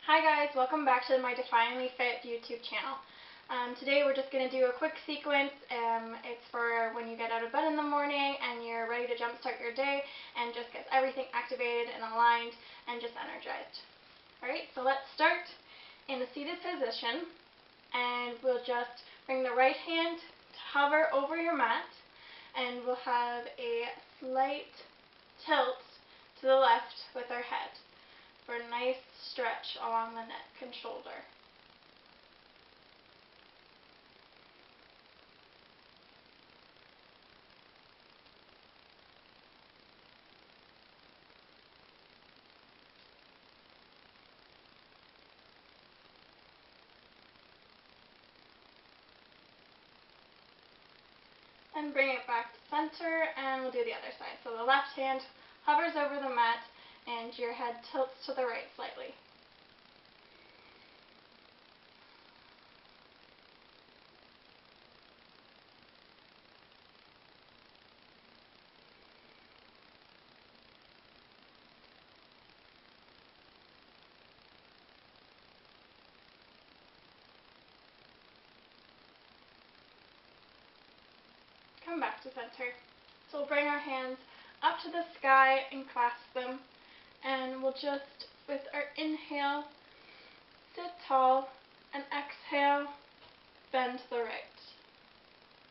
Hi guys, welcome back to my Defyinglee Fit YouTube channel. Today we're just going to do a quick sequence. It's for when you get out of bed in the morning and you're ready to jumpstart your day and just gets everything activated and aligned and just energized. Alright, so let's start in the seated position, and we'll just bring the right hand to hover over your mat, and we'll have a slight tilt to the left with our head for a nice stretch along the neck and shoulder. And bring it back to center, and we'll do the other side. So the left hand hovers over the mat and your head tilts to the right slightly. Come back to center. So we'll bring our hands up to the sky and clasp them, and we'll just, with our inhale, sit tall, and exhale, bend to the right.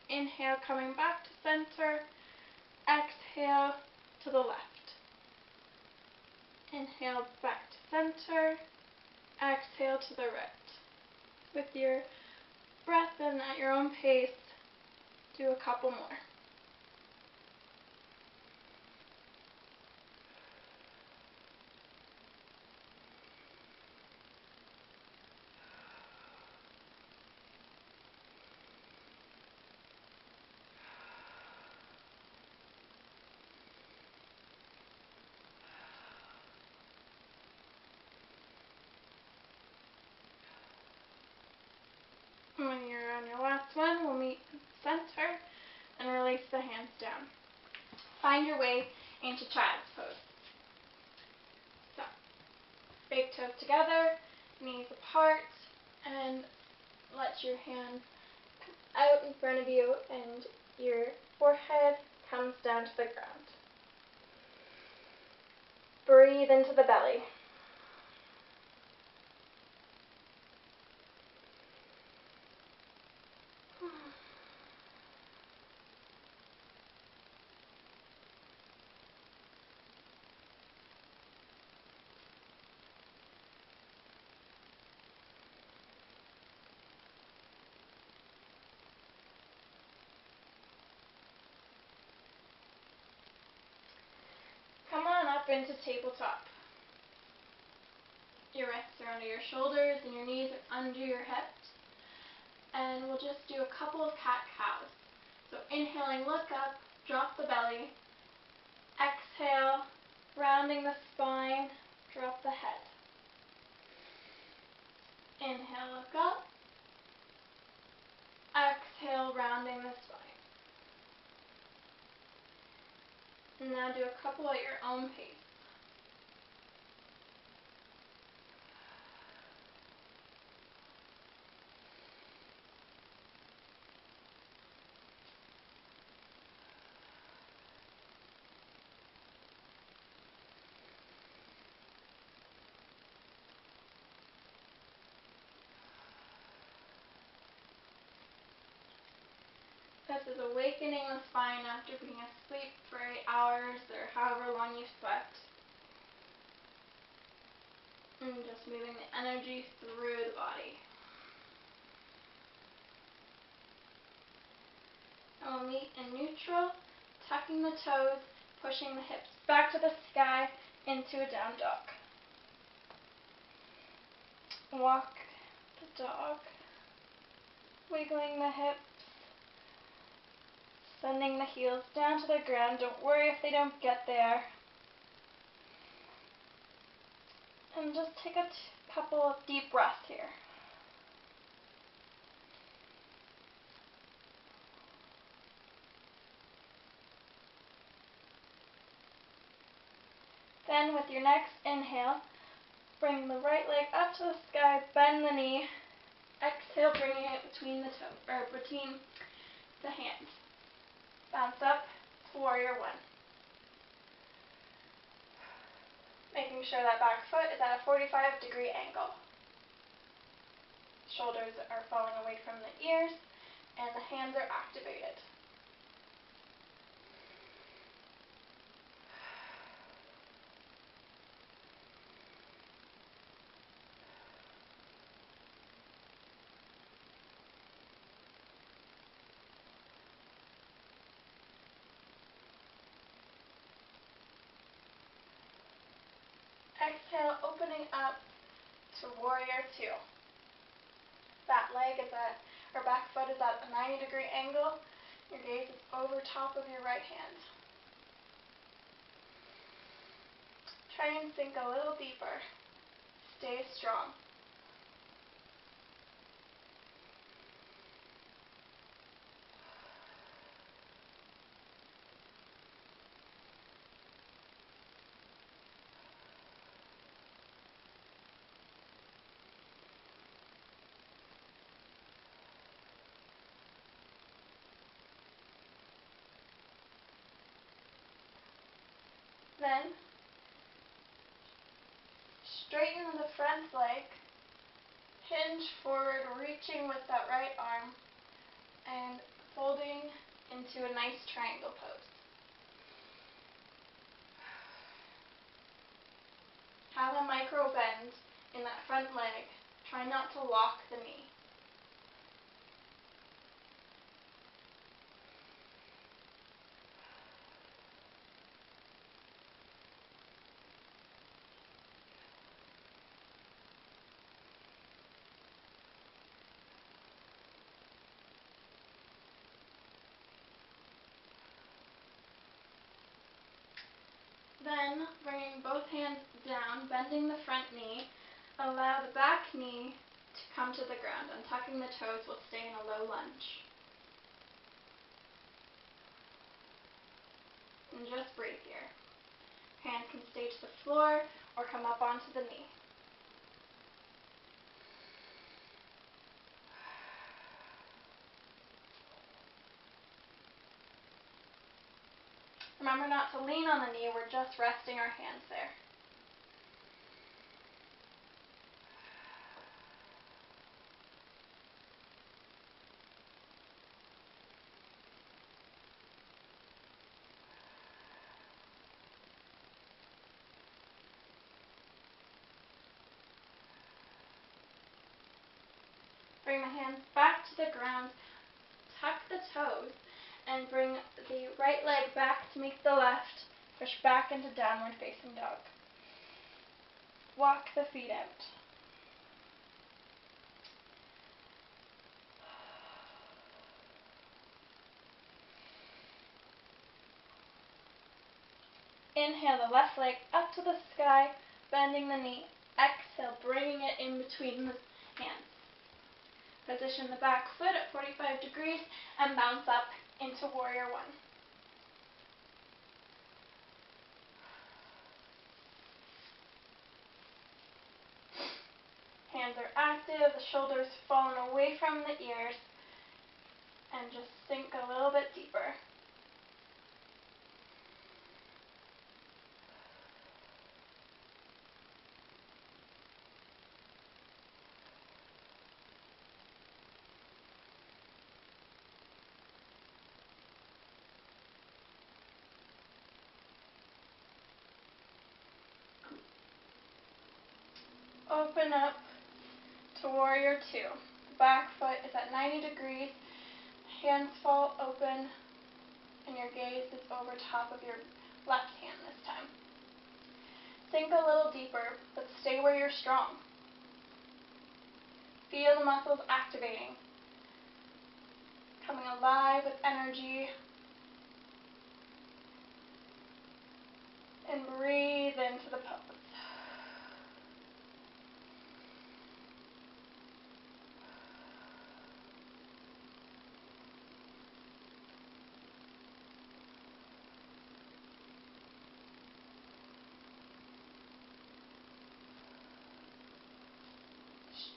Inhale, coming back to center, exhale to the left. Inhale, back to center, exhale to the right. With your breath and at your own pace, do a couple more. When you're on your last one, we'll meet center and release the hands down. Find your way into child's pose. So, big toes together, knees apart, and let your hand come out in front of you and your forehead comes down to the ground. Breathe into the belly. Come on up into tabletop. Your wrists are under your shoulders and your knees are under your hips. And we'll just do a couple of cat-cows. So inhaling, look up, drop the belly. Exhale, rounding the spine, drop the head. Inhale, look up. Exhale, rounding the spine. And now do a couple at your own pace. This is awakening the spine after being asleep for 8 hours or however long you slept. And just moving the energy through the body. And we'll meet in neutral, tucking the toes, pushing the hips back to the sky into a down dog. Walk the dog, wiggling the hips. Sending the heels down to the ground. Don't worry if they don't get there. And just take a couple of deep breaths here. Then with your next inhale, Bring the right leg up to the sky, bend the knee. Exhale, bringing it between the toes, or between the hands. Bounce up to warrior one. Making sure that back foot is at a 45-degree angle. Shoulders are falling away from the ears, and the hands are activated. Exhale, opening up to warrior two. That leg is at, or back foot is at a 90-degree angle. Your gaze is over top of your right hand. Try and sink a little deeper. Stay strong. Then, straighten the front leg, hinge forward, reaching with that right arm, and folding into a nice triangle pose. Have a micro bend in that front leg. Try not to lock the knee. Then, bringing both hands down, bending the front knee, allow the back knee to come to the ground, and tucking the toes will stay in a low lunge. And just breathe here. Hands can stay to the floor or come up onto the knee. Remember not to lean on the knee, we're just resting our hands there. Bring the hands back to the ground, tuck the toes, and bring the right leg back to meet the left. Push back into downward facing dog. Walk the feet out. Inhale the left leg up to the sky, bending the knee. Exhale, bringing it in between the hands. Position the back foot at 45 degrees and bounce up into warrior one. Hands are active, the shoulders fallen away from the ears, and just sink a little bit deeper. Open up to warrior two. The back foot is at 90 degrees, hands fall open, and your gaze is over top of your left hand this time. Sink a little deeper, but stay where you're strong. Feel the muscles activating, coming alive with energy, and breathe into the pose.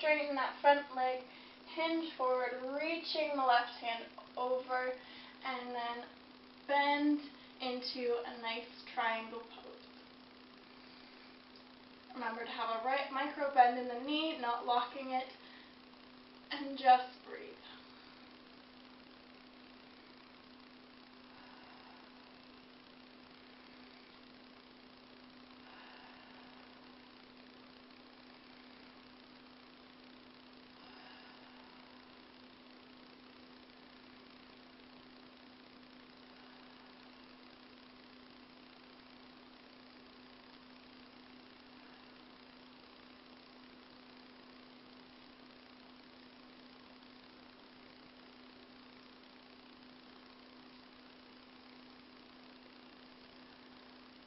straighten that front leg, hinge forward, reaching the left hand over, and then bend into a nice triangle pose. Remember to have a right micro bend in the knee, not locking it, and just breathe.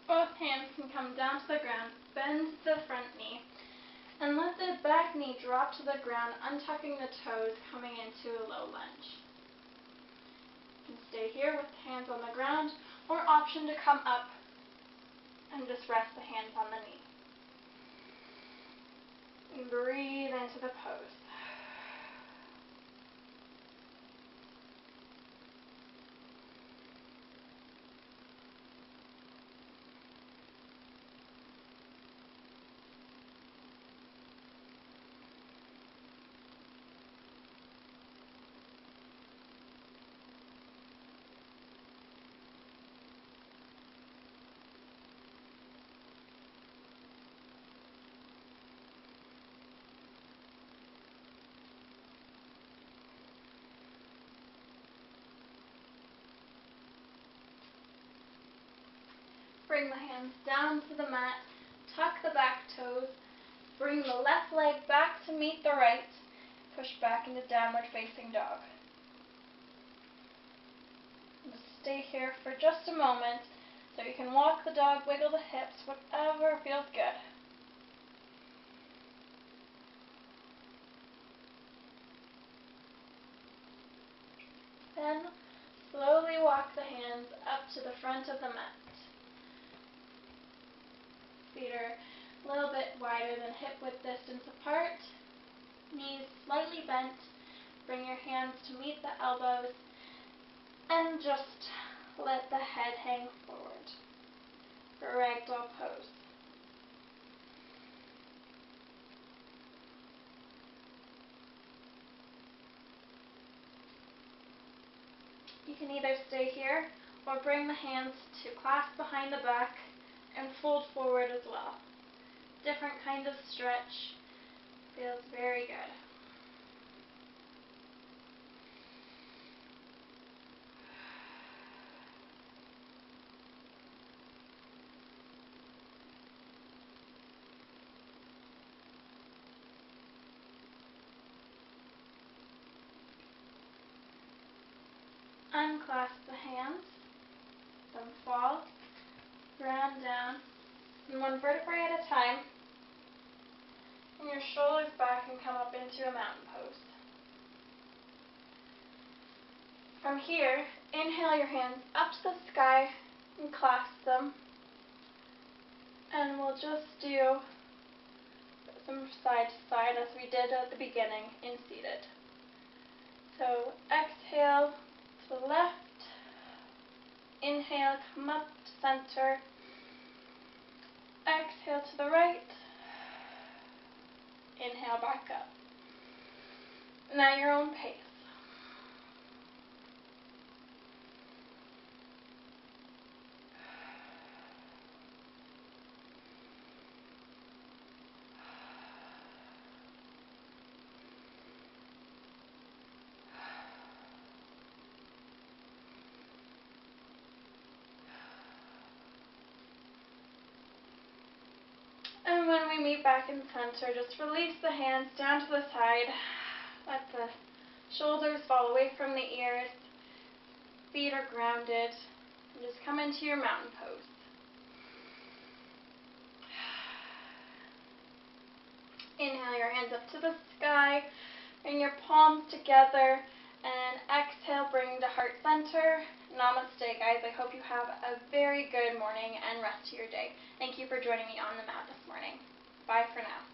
Both hands can come down to the ground, bend the front knee, and let the back knee drop to the ground, untucking the toes, coming into a low lunge. You can stay here with the hands on the ground, or option to come up and just rest the hands on the knee. And breathe into the pose. Bring the hands down to the mat, tuck the back toes, bring the left leg back to meet the right, push back into downward facing dog. Just stay here for just a moment so you can walk the dog, wiggle the hips, whatever feels good. Then slowly walk the hands up to the front of the mat. Feet are a little bit wider than hip width distance apart. Knees slightly bent. Bring your hands to meet the elbows and just let the head hang forward for ragdoll pose. You can either stay here or bring the hands to clasp behind the back and fold forward as well. Different kind of stretch. Feels very good. Unclasp the hands, then fall, ground down, and one vertebrae at a time. And your shoulders back and come up into a mountain pose. From here, inhale your hands up to the sky and clasp them. And we'll just do some side to side as we did at the beginning in seated. So exhale to the left. Inhale, come up to center. Exhale to the right. Inhale back up. Now your own pace. And when we meet back in center, just release the hands down to the side. Let the shoulders fall away from the ears. Feet are grounded. And just come into your mountain pose. Inhale your hands up to the sky. Bring your palms together. And exhale, bring to heart center. Namaste, guys. I hope you have a very good morning and rest of your day. Thank you for joining me on the mat this morning. Bye for now.